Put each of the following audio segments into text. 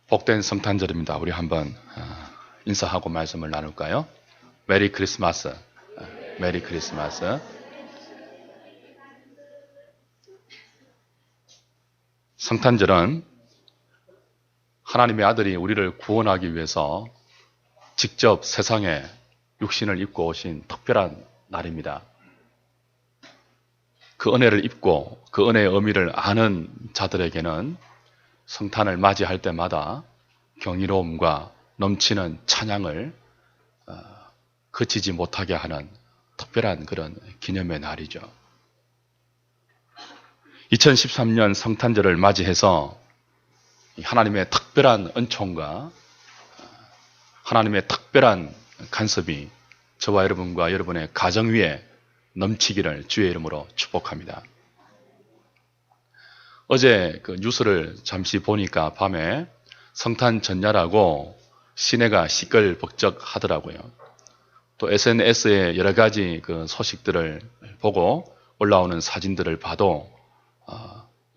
복된 성탄절입니다. 우리 한번 인사하고 말씀을 나눌까요? 메리 크리스마스. 메리 크리스마스. 성탄절은 하나님의 아들이 우리를 구원하기 위해서 직접 세상에 육신을 입고 오신 특별한 날입니다. 그 은혜를 입고 그 은혜의 의미를 아는 자들에게는 성탄을 맞이할 때마다 경이로움과 넘치는 찬양을 그치지 못하게 하는 특별한 그런 기념의 날이죠. 2013년 성탄절을 맞이해서 하나님의 특별한 은총과 하나님의 특별한 간섭이 저와 여러분과 여러분의 가정 위에 넘치기를 주의 이름으로 축복합니다. 어제 그 뉴스를 잠시 보니까 밤에 성탄 전야라고 시내가 시끌벅적 하더라고요. 또 SNS에 여러 가지 그 소식들을 보고 올라오는 사진들을 봐도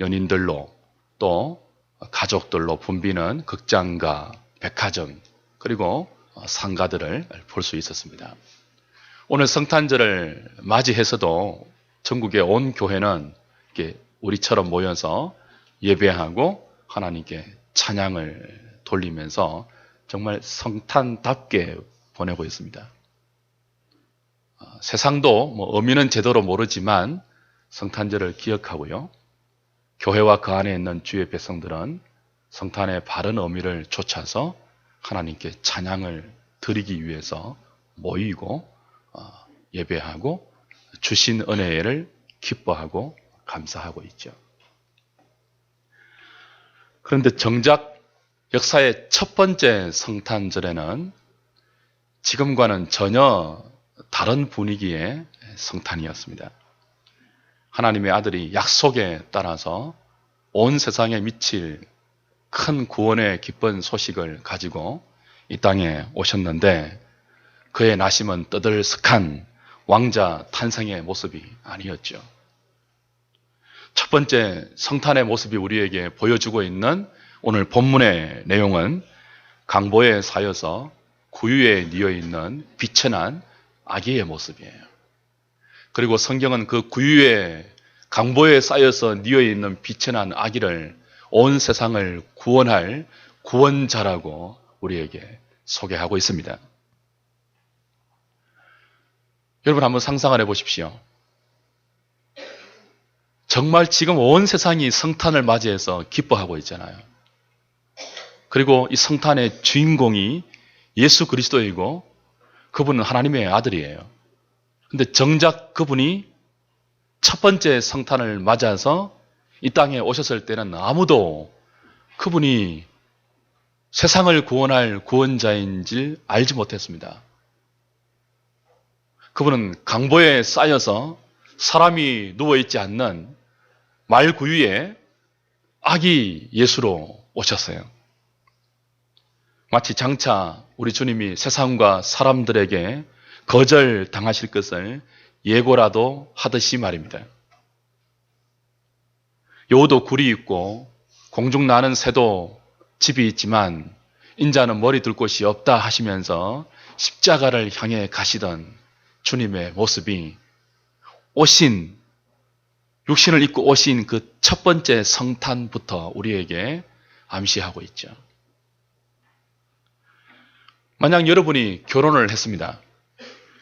연인들로 또 가족들로 붐비는 극장가, 백화점 그리고 상가들을 볼 수 있었습니다. 오늘 성탄절을 맞이해서도 전국의 온 교회는 이렇게 우리처럼 모여서 예배하고 하나님께 찬양을 돌리면서 정말 성탄답게 보내고 있습니다. 세상도 의미는 제대로 모르지만 성탄절을 기억하고요. 교회와 그 안에 있는 주의 백성들은 성탄의 바른 의미를 쫓아서 하나님께 찬양을 드리기 위해서 모이고 예배하고 주신 은혜를 기뻐하고 감사하고 있죠. 그런데 정작 역사의 첫 번째 성탄절에는 지금과는 전혀 다른 분위기의 성탄이었습니다. 하나님의 아들이 약속에 따라서 온 세상에 미칠 큰 구원의 기쁜 소식을 가지고 이 땅에 오셨는데 그의 나심은 떠들썩한 왕자 탄생의 모습이 아니었죠. 첫 번째 성탄의 모습이 우리에게 보여주고 있는 오늘 본문의 내용은 강보에 쌓여서 구유에 뉘어있는 비천한 아기의 모습이에요. 그리고 성경은 그 구유에 강보에 쌓여서 뉘어있는 비천한 아기를 온 세상을 구원할 구원자라고 우리에게 소개하고 있습니다. 여러분 한번 상상을 해보십시오. 정말 지금 온 세상이 성탄을 맞이해서 기뻐하고 있잖아요. 그리고 이 성탄의 주인공이 예수 그리스도이고 그분은 하나님의 아들이에요. 근데 정작 그분이 첫 번째 성탄을 맞아서 이 땅에 오셨을 때는 아무도 그분이 세상을 구원할 구원자인 줄 알지 못했습니다. 그분은 강보에 쌓여서 사람이 누워있지 않는 말구유에 아기 예수로 오셨어요. 마치 장차 우리 주님이 세상과 사람들에게 거절당하실 것을 예고라도 하듯이 말입니다. 여우도 굴이 있고 공중 나는 새도 집이 있지만 인자는 머리 둘 곳이 없다 하시면서 십자가를 향해 가시던 주님의 모습이 육신을 입고 오신 그 첫 번째 성탄부터 우리에게 암시하고 있죠. 만약 여러분이 결혼을 했습니다.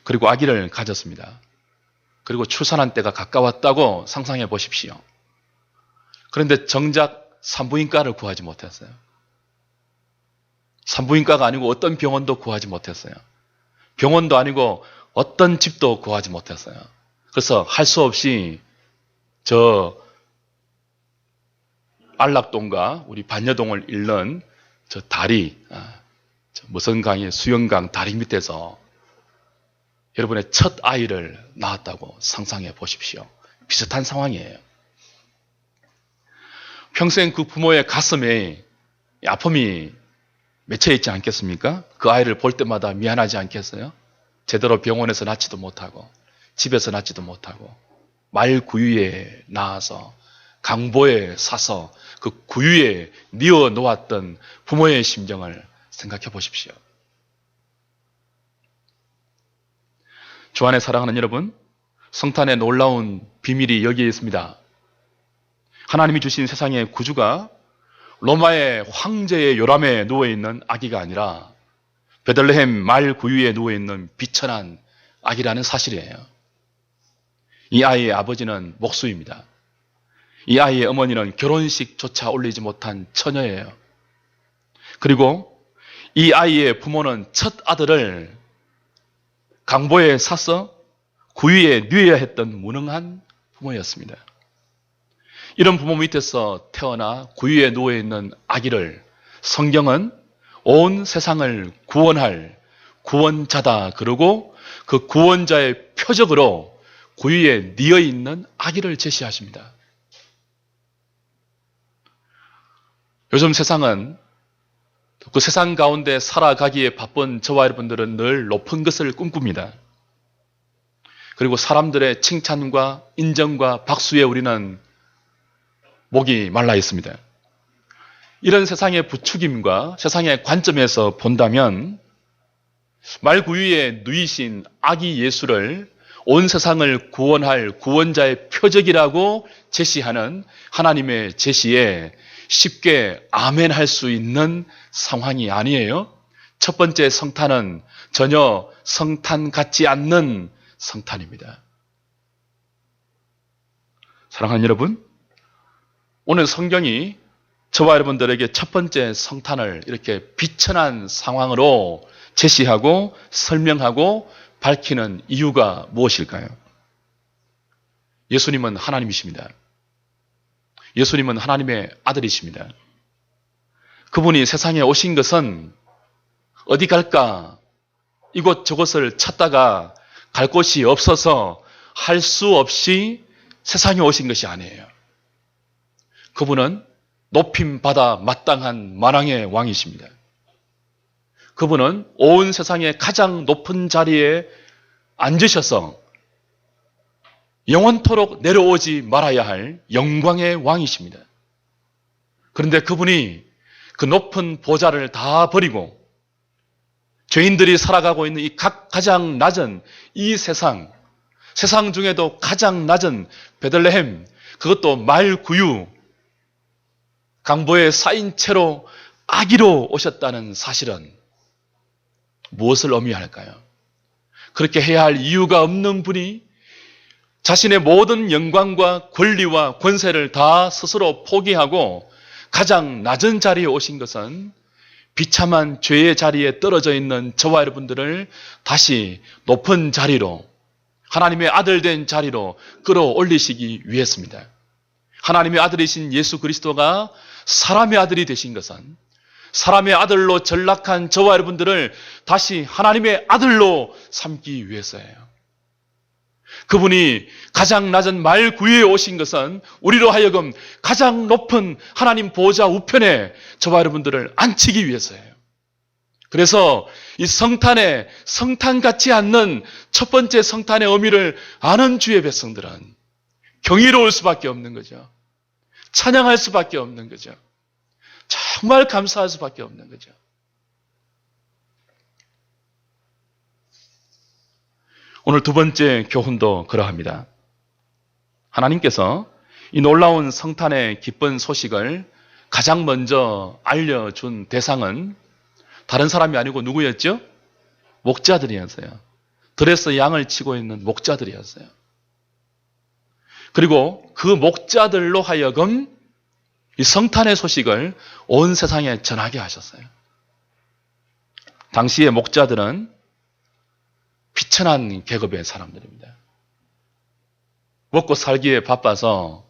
그리고 아기를 가졌습니다. 그리고 출산한 때가 가까웠다고 상상해 보십시오. 그런데 정작 산부인과를 구하지 못했어요. 산부인과가 아니고 어떤 병원도 구하지 못했어요. 병원도 아니고 어떤 집도 구하지 못했어요. 그래서 할 수 없이 저 안락동과 우리 반여동을 잇는 저 다리, 무선강의 수영강 다리 밑에서 여러분의 첫 아이를 낳았다고 상상해 보십시오. 비슷한 상황이에요. 평생 그 부모의 가슴에 아픔이 맺혀 있지 않겠습니까? 그 아이를 볼 때마다 미안하지 않겠어요? 제대로 병원에서 낳지도 못하고 집에서 낳지도 못하고 말구유에 나와서 강보에 사서 그 구유에 뉘어 놓았던 부모의 심정을 생각해 보십시오. 주 안에 사랑하는 여러분, 성탄의 놀라운 비밀이 여기에 있습니다. 하나님이 주신 세상의 구주가 로마의 황제의 요람에 누워있는 아기가 아니라 베들레헴 말 구유에 누워있는 비천한 아기라는 사실이에요. 이 아이의 아버지는 목수입니다. 이 아이의 어머니는 결혼식조차 올리지 못한 처녀예요. 그리고 이 아이의 부모는 첫 아들을 강보에 사서 구유에 뉘어야 했던 무능한 부모였습니다. 이런 부모 밑에서 태어나 구유에 누워있는 아기를 성경은 온 세상을 구원할 구원자다 그러고 그 구원자의 표적으로 구유에 뉘어있는 아기를 제시하십니다. 요즘 세상은 그 세상 가운데 살아가기에 바쁜 저와 여러분들은 늘 높은 것을 꿈꿉니다. 그리고 사람들의 칭찬과 인정과 박수에 우리는 목이 말라 있습니다. 이런 세상의 부추김과 세상의 관점에서 본다면 말구유에 누이신 아기 예수를 온 세상을 구원할 구원자의 표적이라고 제시하는 하나님의 제시에 쉽게 아멘할 수 있는 상황이 아니에요. 첫 번째 성탄은 전혀 성탄 같지 않는 성탄입니다. 사랑하는 여러분, 오늘 성경이 저와 여러분들에게 첫 번째 성탄을 이렇게 비천한 상황으로 제시하고 설명하고 밝히는 이유가 무엇일까요? 예수님은 하나님이십니다. 예수님은 하나님의 아들이십니다. 그분이 세상에 오신 것은 어디 갈까? 이곳저곳을 찾다가 갈 곳이 없어서 할 수 없이 세상에 오신 것이 아니에요. 그분은 높임받아 마땅한 만왕의 왕이십니다. 그분은 온 세상의 가장 높은 자리에 앉으셔서 영원토록 내려오지 말아야 할 영광의 왕이십니다. 그런데 그분이 그 높은 보좌를 다 버리고 죄인들이 살아가고 있는 이 가장 낮은 이 세상 중에도 가장 낮은 베들레헴, 그것도 말구유, 강보에 쌓인 채로 아기로 오셨다는 사실은 무엇을 의미할까요? 그렇게 해야 할 이유가 없는 분이 자신의 모든 영광과 권리와 권세를 다 스스로 포기하고 가장 낮은 자리에 오신 것은 비참한 죄의 자리에 떨어져 있는 저와 여러분들을 다시 높은 자리로, 하나님의 아들 된 자리로 끌어올리시기 위해서입니다. 하나님의 아들이신 예수 그리스도가 사람의 아들이 되신 것은 사람의 아들로 전락한 저와 여러분들을 다시 하나님의 아들로 삼기 위해서예요. 그분이 가장 낮은 말구유에 오신 것은 우리로 하여금 가장 높은 하나님 보좌 우편에 저와 여러분들을 앉히기 위해서예요. 그래서 이 성탄에 성탄 같지 않는 첫 번째 성탄의 의미를 아는 주의 백성들은 경이로울 수밖에 없는 거죠. 찬양할 수밖에 없는 거죠. 정말 감사할 수밖에 없는 거죠. 오늘 두 번째 교훈도 그러합니다. 하나님께서 이 놀라운 성탄의 기쁜 소식을 가장 먼저 알려준 대상은 다른 사람이 아니고 누구였죠? 목자들이었어요. 들에서 양을 치고 있는 목자들이었어요. 그리고 그 목자들로 하여금 이 성탄의 소식을 온 세상에 전하게 하셨어요. 당시의 목자들은 비천한 계급의 사람들입니다. 먹고 살기에 바빠서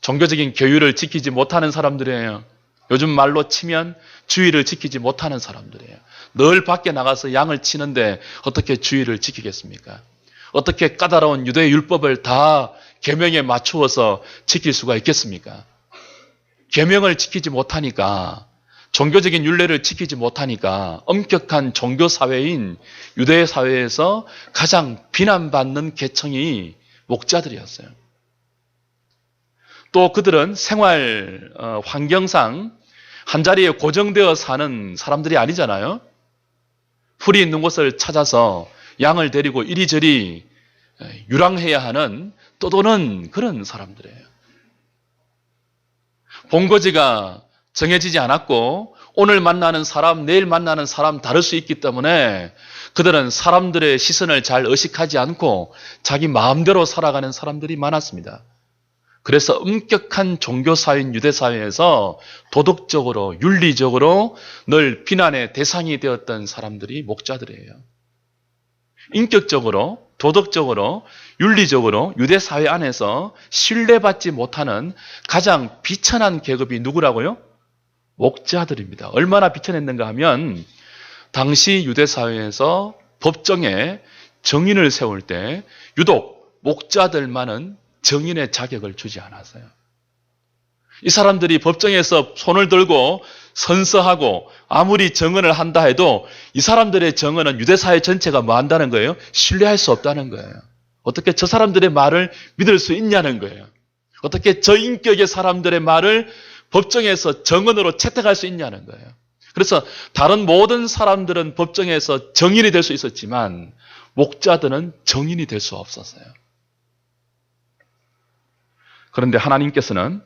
종교적인 교율을 지키지 못하는 사람들이에요. 요즘 말로 치면 주의를 지키지 못하는 사람들이에요. 늘 밖에 나가서 양을 치는데 어떻게 주의를 지키겠습니까? 어떻게 까다로운 유대 율법을 다 계명에 맞추어서 지킬 수가 있겠습니까? 계명을 지키지 못하니까, 종교적인 율례를 지키지 못하니까 엄격한 종교 사회인 유대 사회에서 가장 비난받는 계층이 목자들이었어요. 또 그들은 생활 환경상 한자리에 고정되어 사는 사람들이 아니잖아요. 풀이 있는 곳을 찾아서 양을 데리고 이리저리 유랑해야 하는 떠도는 그런 사람들이에요. 본거지가 정해지지 않았고 오늘 만나는 사람, 내일 만나는 사람 다를 수 있기 때문에 그들은 사람들의 시선을 잘 의식하지 않고 자기 마음대로 살아가는 사람들이 많았습니다. 그래서 엄격한 종교사회인 유대사회에서 도덕적으로, 윤리적으로 늘 비난의 대상이 되었던 사람들이 목자들이에요. 인격적으로, 도덕적으로, 윤리적으로 유대사회 안에서 신뢰받지 못하는 가장 비천한 계급이 누구라고요? 목자들입니다. 얼마나 비천했는가 하면 당시 유대사회에서 법정에 정인을 세울 때 유독 목자들만은 정인의 자격을 주지 않았어요. 이 사람들이 법정에서 손을 들고 선서하고 아무리 정언을 한다 해도 이 사람들의 정언은 유대사회 전체가 뭐 한다는 거예요? 신뢰할 수 없다는 거예요. 어떻게 저 사람들의 말을 믿을 수 있냐는 거예요. 어떻게 저 인격의 사람들의 말을 법정에서 정언으로 채택할 수 있냐는 거예요. 그래서 다른 모든 사람들은 법정에서 정인이 될 수 있었지만 목자들은 정인이 될 수 없었어요. 그런데 하나님께서는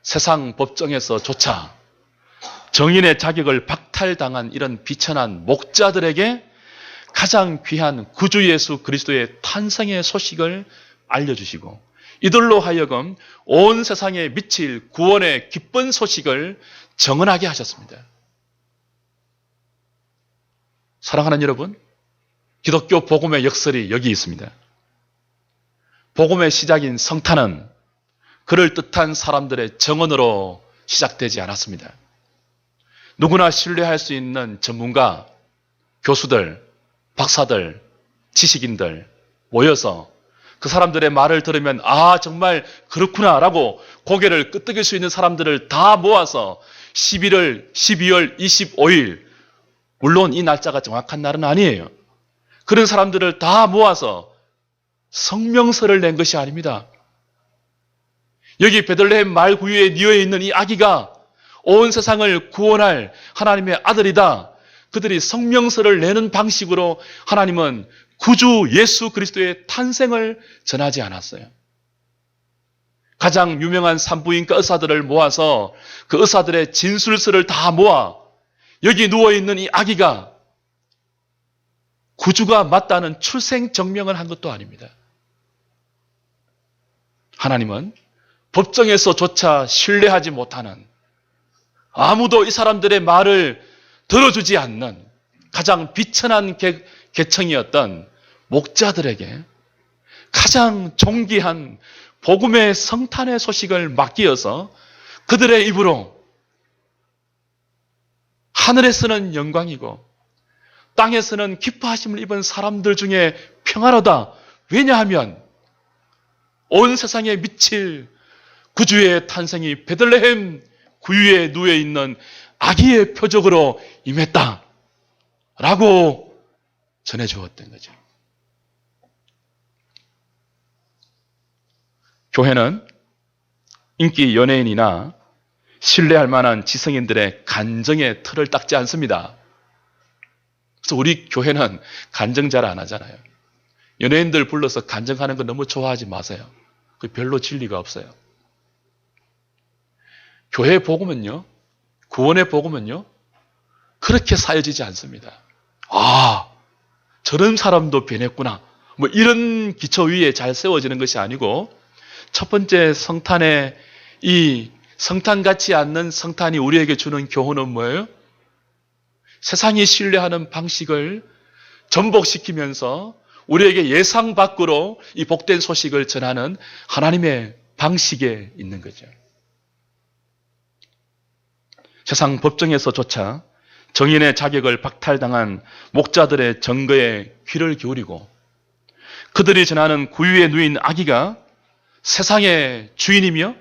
세상 법정에서조차 정인의 자격을 박탈당한 이런 비천한 목자들에게 가장 귀한 구주 예수 그리스도의 탄생의 소식을 알려주시고 이들로 하여금 온 세상에 미칠 구원의 기쁜 소식을 정언하게 하셨습니다. 사랑하는 여러분, 기독교 복음의 역설이 여기 있습니다. 복음의 시작인 성탄은 그럴듯한 사람들의 정언으로 시작되지 않았습니다. 누구나 신뢰할 수 있는 전문가, 교수들, 박사들, 지식인들 모여서 그 사람들의 말을 들으면 아 정말 그렇구나라고 고개를 끄덕일 수 있는 사람들을 다 모아서 12월 25일 물론 이 날짜가 정확한 날은 아니에요. 그런 사람들을 다 모아서 성명서를 낸 것이 아닙니다. 여기 베들레헴 말구유에 뉘어 있는 이 아기가 온 세상을 구원할 하나님의 아들이다. 그들이 성명서를 내는 방식으로 하나님은 구주 예수 그리스도의 탄생을 전하지 않았어요. 가장 유명한 산부인과 의사들을 모아서 그 의사들의 진술서를 다 모아 여기 누워있는 이 아기가 구주가 맞다는 출생 증명을 한 것도 아닙니다. 하나님은 법정에서조차 신뢰하지 못하는 아무도 이 사람들의 말을 들어주지 않는 가장 비천한 계층이었던 목자들에게 가장 존귀한 복음의 성탄의 소식을 맡기어서 그들의 입으로 하늘에서는 영광이고 땅에서는 기뻐하심을 입은 사람들 중에 평안하다. 왜냐하면 온 세상에 미칠 구주의 탄생이 베들레헴 구유에 누워 있는 아기의 표적으로 임했다. 라고 전해주었던 거죠. 교회는 인기 연예인이나 신뢰할 만한 지성인들의 간정의 틀을 닦지 않습니다. 그래서 우리 교회는 간정 잘 안 하잖아요. 연예인들 불러서 간정하는 거 너무 좋아하지 마세요. 그 별로 진리가 없어요. 교회의 복음은요, 구원의 복음은요, 그렇게 사여지지 않습니다. 아, 저런 사람도 변했구나. 뭐 이런 기초 위에 잘 세워지는 것이 아니고, 첫 번째 성탄의 이 성탄 같지 않는 성탄이 우리에게 주는 교훈은 뭐예요? 세상이 신뢰하는 방식을 전복시키면서 우리에게 예상 밖으로 이 복된 소식을 전하는 하나님의 방식에 있는 거죠. 세상 법정에서조차 정인의 자격을 박탈당한 목자들의 증거에 귀를 기울이고 그들이 전하는 구유에 누인 아기가 세상의 주인이며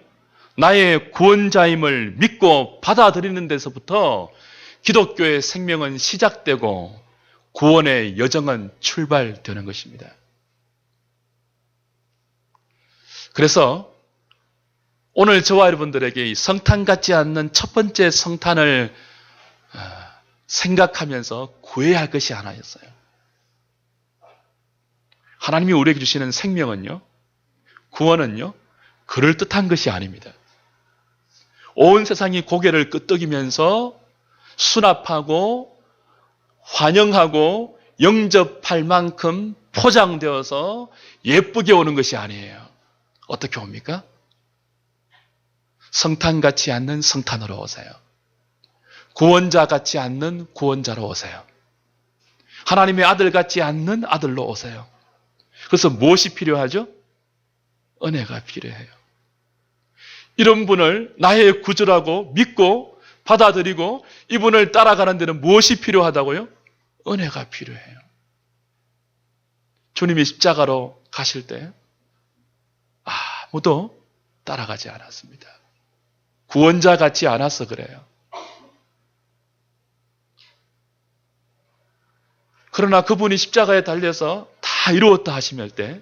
나의 구원자임을 믿고 받아들이는 데서부터 기독교의 생명은 시작되고 구원의 여정은 출발되는 것입니다. 그래서 오늘 저와 여러분들에게 이 성탄 같지 않는 첫 번째 성탄을 생각하면서 구해야 할 것이 하나였어요. 하나님이 우리에게 주시는 생명은요, 구원은요, 그럴듯한 것이 아닙니다. 온 세상이 고개를 끄덕이면서 수납하고 환영하고 영접할 만큼 포장되어서 예쁘게 오는 것이 아니에요. 어떻게 옵니까? 성탄 같지 않는 성탄으로 오세요. 구원자 같지 않는 구원자로 오세요. 하나님의 아들 같지 않는 아들로 오세요. 그래서 무엇이 필요하죠? 은혜가 필요해요. 이런 분을 나의 구주라고 믿고 받아들이고 이분을 따라가는 데는 무엇이 필요하다고요? 은혜가 필요해요. 주님이 십자가로 가실 때 아무도 따라가지 않았습니다. 구원자 같지 않아서 그래요. 그러나 그분이 십자가에 달려서 다 이루었다 하시면 때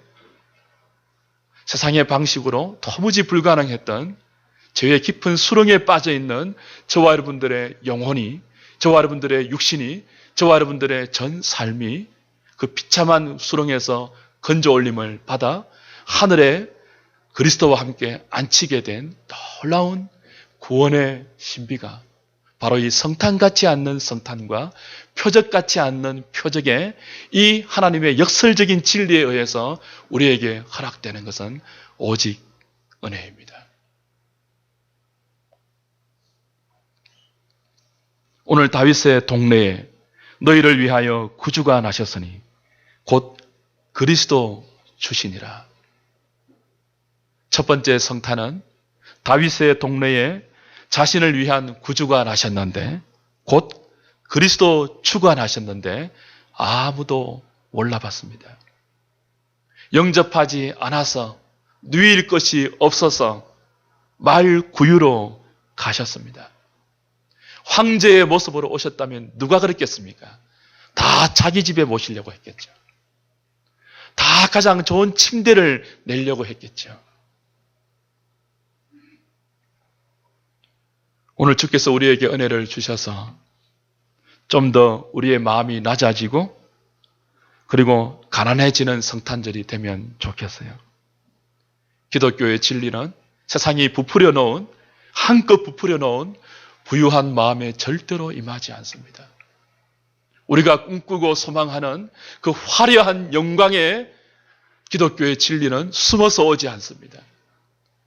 세상의 방식으로 도무지 불가능했던 죄의 깊은 수렁에 빠져있는 저와 여러분들의 영혼이, 저와 여러분들의 육신이, 저와 여러분들의 전 삶이 그 비참한 수렁에서 건져 올림을 받아 하늘에 그리스도와 함께 앉히게 된 놀라운 구원의 신비가 바로 이 성탄 같지 않는 성탄과 표적 같지 않는 표적의 이 하나님의 역설적인 진리에 의해서 우리에게 허락되는 것은 오직 은혜입니다. 오늘 다윗의 동네에 너희를 위하여 구주가 나셨으니 곧 그리스도 주시니라. 첫 번째 성탄은 다윗의 동네에 자신을 위한 구주가 나셨는데 곧 그리스도 주가 나셨는데 아무도 몰라봤습니다. 영접하지 않아서 누일 것이 없어서 말구유로 가셨습니다. 황제의 모습으로 오셨다면 누가 그랬겠습니까? 다 자기 집에 모시려고 했겠죠. 다 가장 좋은 침대를 내려고 했겠죠. 오늘 주께서 우리에게 은혜를 주셔서 좀 더 우리의 마음이 낮아지고 그리고 가난해지는 성탄절이 되면 좋겠어요. 기독교의 진리는 세상이 부풀려 놓은, 한껏 부풀려 놓은 부유한 마음에 절대로 임하지 않습니다. 우리가 꿈꾸고 소망하는 그 화려한 영광의 기독교의 진리는 숨어서 오지 않습니다.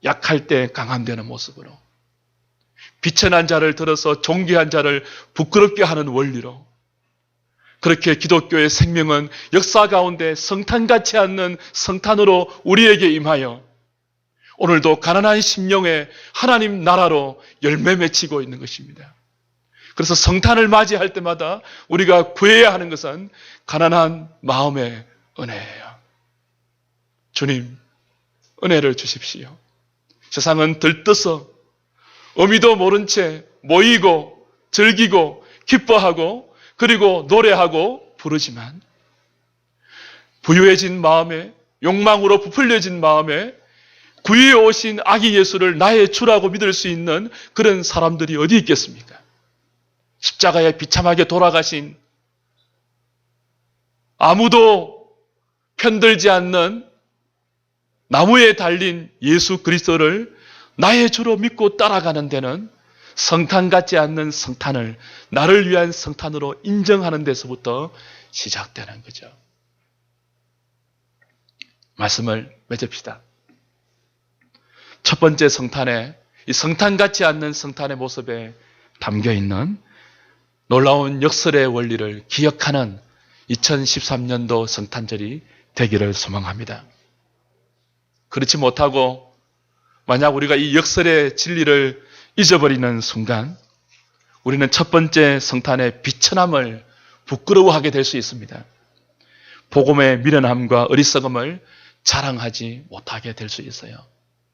약할 때 강함되는 모습으로, 비천한 자를 들어서 존귀한 자를 부끄럽게 하는 원리로, 그렇게 기독교의 생명은 역사 가운데 성탄 같지 않는 성탄으로 우리에게 임하여 오늘도 가난한 심령에 하나님 나라로 열매 맺히고 있는 것입니다. 그래서 성탄을 맞이할 때마다 우리가 구해야 하는 것은 가난한 마음의 은혜예요. 주님, 은혜를 주십시오. 세상은 들떠서 의미도 모른 채 모이고 즐기고 기뻐하고 그리고 노래하고 부르지만 부유해진 마음에, 욕망으로 부풀려진 마음에 구유에 오신 아기 예수를 나의 주라고 믿을 수 있는 그런 사람들이 어디 있겠습니까? 십자가에 비참하게 돌아가신, 아무도 편들지 않는 나무에 달린 예수 그리스도를 나의 주로 믿고 따라가는 데는 성탄 같지 않는 성탄을 나를 위한 성탄으로 인정하는 데서부터 시작되는 거죠. 말씀을 맺읍시다. 첫 번째 성탄에, 이 성탄 같지 않는 성탄의 모습에 담겨있는 놀라운 역설의 원리를 기억하는 2013년도 성탄절이 되기를 소망합니다. 그렇지 못하고 만약 우리가 이 역설의 진리를 잊어버리는 순간 우리는 첫 번째 성탄의 비천함을 부끄러워하게 될 수 있습니다. 복음의 미련함과 어리석음을 자랑하지 못하게 될 수 있어요.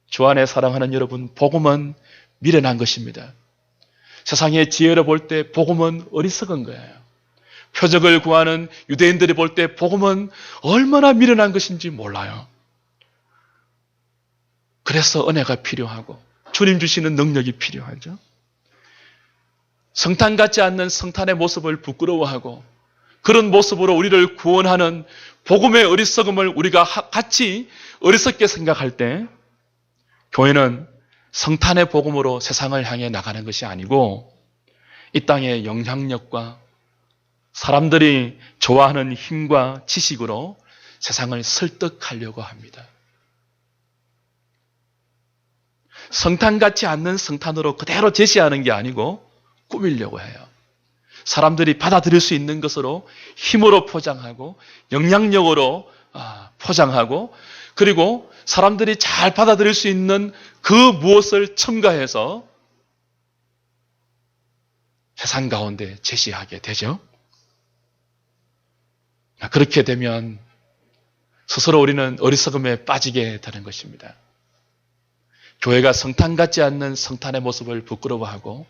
주 안에 사랑하는 여러분, 복음은 미련한 것입니다. 세상의 지혜를 볼 때 복음은 어리석은 거예요. 표적을 구하는 유대인들이 볼 때 복음은 얼마나 미련한 것인지 몰라요. 그래서 은혜가 필요하고 주님 주시는 능력이 필요하죠. 성탄 같지 않는 성탄의 모습을 부끄러워하고 그런 모습으로 우리를 구원하는 복음의 어리석음을 우리가 같이 어리석게 생각할 때 교회는 성탄의 복음으로 세상을 향해 나가는 것이 아니고 이 땅의 영향력과 사람들이 좋아하는 힘과 지식으로 세상을 설득하려고 합니다. 성탄 같지 않는 성탄으로 그대로 제시하는 게 아니고 꾸미려고 해요. 사람들이 받아들일 수 있는 것으로 힘으로 포장하고 영향력으로 포장하고 그리고 사람들이 잘 받아들일 수 있는 그 무엇을 첨가해서 세상 가운데 제시하게 되죠. 그렇게 되면 스스로 우리는 어리석음에 빠지게 되는 것입니다. 교회가 성탄 같지 않는 성탄의 모습을 부끄러워하고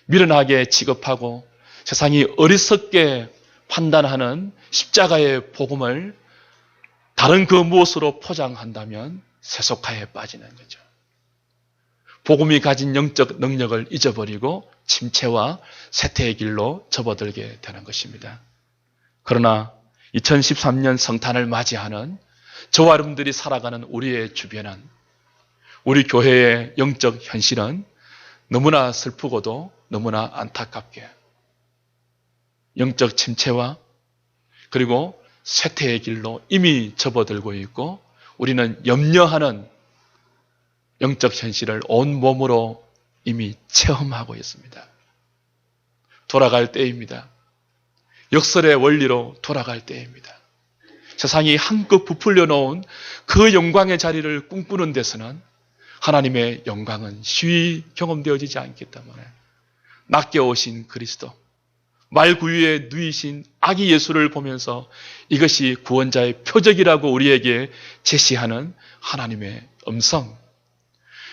미련하게 취급하고 세상이 어리석게 판단하는 십자가의 복음을 다른 그 무엇으로 포장한다면 세속화에 빠지는 거죠. 복음이 가진 영적 능력을 잊어버리고 침체와 쇠퇴의 길로 접어들게 되는 것입니다. 그러나 2013년 성탄을 맞이하는 저와 여러분들이 살아가는 우리의 주변은 우리 교회의 영적 현실은 너무나 슬프고도 너무나 안타깝게 영적 침체와 그리고 쇠퇴의 길로 이미 접어들고 있고 우리는 염려하는 영적 현실을 온몸으로 이미 체험하고 있습니다. 돌아갈 때입니다. 역설의 원리로 돌아갈 때입니다. 세상이 한껏 부풀려 놓은 그 영광의 자리를 꿈꾸는 데서는 하나님의 영광은 쉬이 경험되어지지 않기 때문에 낮게 오신 그리스도, 말구유에 누이신 아기 예수를 보면서 이것이 구원자의 표적이라고 우리에게 제시하는 하나님의 음성,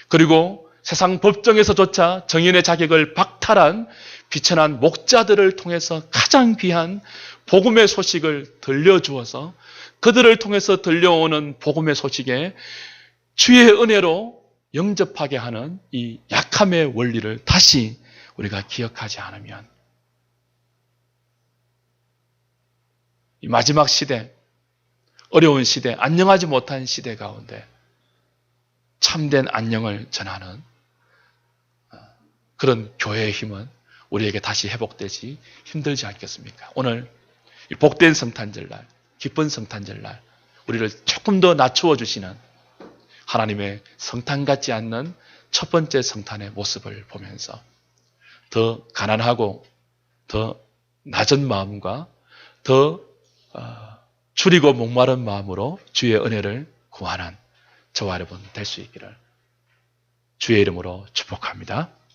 그리고 세상 법정에서조차 정인의 자격을 박탈한 비천한 목자들을 통해서 가장 귀한 복음의 소식을 들려주어서 그들을 통해서 들려오는 복음의 소식에 주의 은혜로 영접하게 하는 이 약함의 원리를 다시 우리가 기억하지 않으면 이 마지막 시대, 어려운 시대, 안녕하지 못한 시대 가운데 참된 안녕을 전하는 그런 교회의 힘은 우리에게 다시 회복되지 힘들지 않겠습니까? 오늘 이 복된 성탄절날, 기쁜 성탄절날 우리를 조금 더 낮추어 주시는 하나님의 성탄 같지 않는 첫 번째 성탄의 모습을 보면서 더 가난하고 더 낮은 마음과 더 줄이고 목마른 마음으로 주의 은혜를 구하는 저와 여러분 될 수 있기를 주의 이름으로 축복합니다.